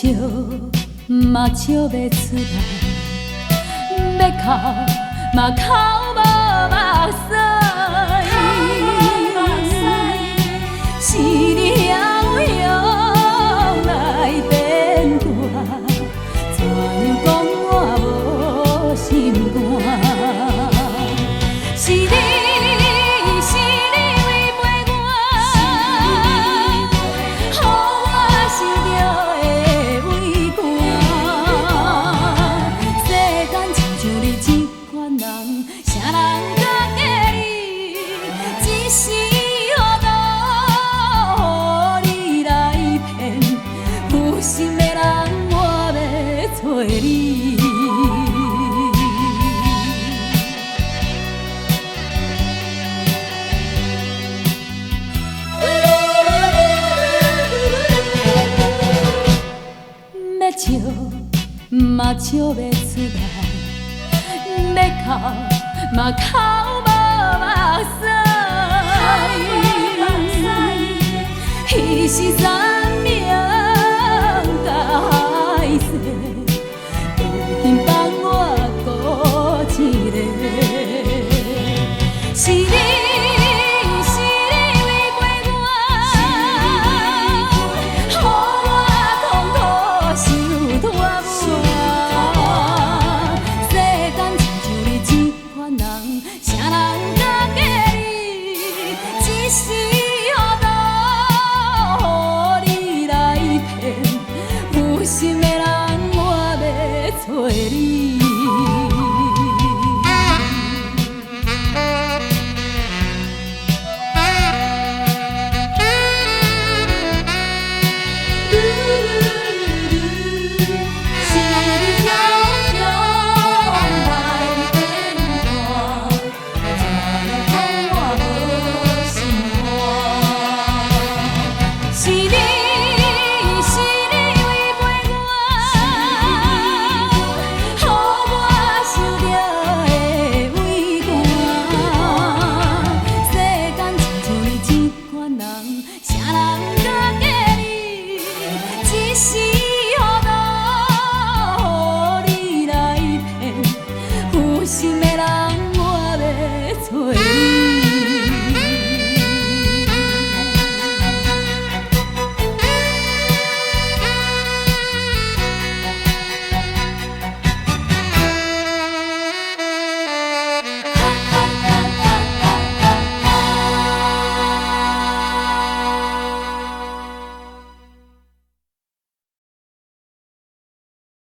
笑嘛笑袂出来，要哭嘛哭无目屎，是你晓用来变卦，怎样讲我无心肝？是你。心的人，我要找你。要笑嘛笑袂出来，要哭嘛哭无目屎，伊是三命。今放我孤一个，是你离开我，予我痛苦受拖磨。世间亲像你这款人，啥人敢嫁你？只是予你来骗，有心的人。找你。是你